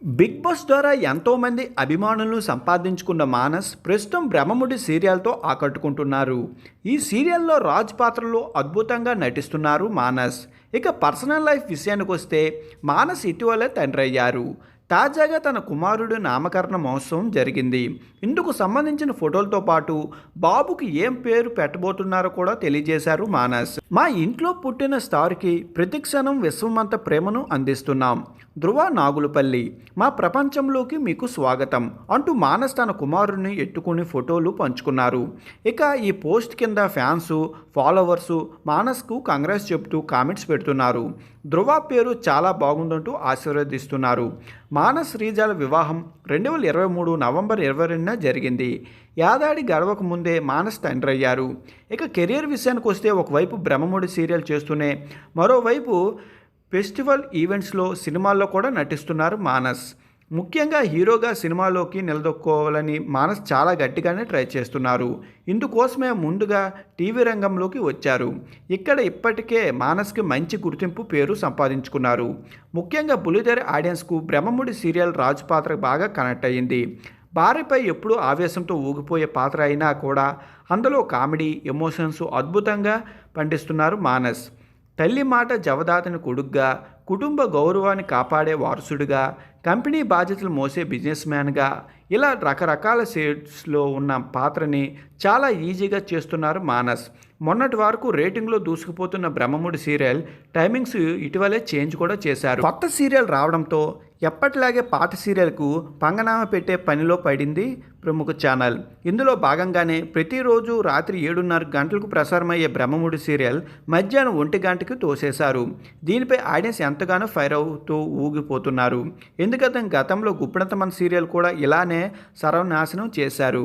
Big boss ద్వారా ఎంతోమంది అభిమానులను సంపాదించుకున్న మానస్ ప్రస్తుతం బ్రహ్మముడి సీరియల్తో ఆకట్టుకుంటున్నారు. ఈ సీరియల్లో రాజ్ పాత్రలో అద్భుతంగా నటిస్తున్నారు మానస్. ఇక పర్సనల్ లైఫ్ విషయానికి వస్తే మానస్ ఇటీవలే తండ్రి అయ్యారు. తాజాగా తన కుమారుడు నామకరణ మహోత్సవం జరిగింది. ఇందుకు సంబంధించిన ఫోటోలతో పాటు బాబుకి ఏం పేరు పెట్టబోతున్నారో కూడా తెలియజేశారు మానస్. మా ఇంట్లో పుట్టిన స్టార్కి ప్రతిక్షణం విశ్వమంత ప్రేమను అందిస్తున్నాం. ధృవ నాగులపల్లి, మా ప్రపంచంలోకి మీకు స్వాగతం అంటూ మానస్ తన కుమారుడిని ఎత్తుకుని ఫోటోలు పంచుకున్నారు. ఇక ఈ పోస్ట్ కింద ఫ్యాన్స్, ఫాలోవర్సు మానస్కు కంగ్రాట్స్ చెబుతూ కామెంట్స్ పెడుతున్నారు. ధృవ పేరు చాలా బాగుందంటూ ఆశీర్వదిస్తున్నారు. మానస్ శ్రీజాల వివాహం 2023 నవంబర్ 22న జరిగింది. ఏడాది గడవక ముందే మానస్ తండ్రి అయ్యారు. ఇక కెరీర్ విషయానికి వస్తే ఒకవైపు బ్రహ్మముడి సీరియల్ చేస్తూనే మరోవైపు ఫెస్టివల్ ఈవెంట్స్లో సినిమాల్లో కూడా నటిస్తున్నారు మానస్. ముఖ్యంగా హీరోగా సినిమాలోకి నిలదొక్కోవాలని మానస్ చాలా గట్టిగానే ట్రై చేస్తున్నారు. ఇందుకోసమే ముందుగా టీవీ రంగంలోకి వచ్చారు. ఇక్కడ ఇప్పటికే మానస్కి మంచి గుర్తింపు పేరు సంపాదించుకున్నారు. ముఖ్యంగా బుల్లితెర ఆడియన్స్కు బ్రహ్మముడి సీరియల్ రాజు పాత్ర బాగా కనెక్ట్ అయ్యింది. భార్యపై ఎప్పుడూ ఆవేశంతో ఊగిపోయే పాత్ర అయినా కూడా అందులో కామెడీ, ఎమోషన్స్ అద్భుతంగా పండిస్తున్నారు మానస్. తల్లి మాట జవదాతని కొడుగ్గా, కుటుంబ గౌరవాన్ని కాపాడే వారసుడిగా, కంపెనీ బాధ్యతలు మోసే బిజినెస్ మ్యాన్గా, ఇలా రకరకాల షేడ్స్లో ఉన్న పాత్రని చాలా ఈజీగా చేస్తున్నారు మానస్. మొన్నటి వరకు రేటింగ్లో దూసుకుపోతున్న బ్రహ్మముడి సీరియల్ టైమింగ్స్ ఇటీవలే చేంజ్ కూడా చేశారు. కొత్త సీరియల్ రావడంతో ఎప్పటిలాగే పాత సీరియల్కు పంగనామా పెట్టే పనిలో పడింది ప్రముఖ ఛానల్. ఇందులో భాగంగానే ప్రతిరోజు రాత్రి 7:30 గంటలకు ప్రసారమయ్యే బ్రహ్మముడి సీరియల్ మధ్యాహ్నం 1 గంటకి తోసేశారు. దీనిపై ఆడియన్స్ ఎంతగానో ఫైర్ అవుతూ ఊగిపోతున్నారు. ఎందుకంటే గతంలో గుప్పెడంత మన సీరియల్ కూడా ఇలానే సర్వనాశనం చేశారు.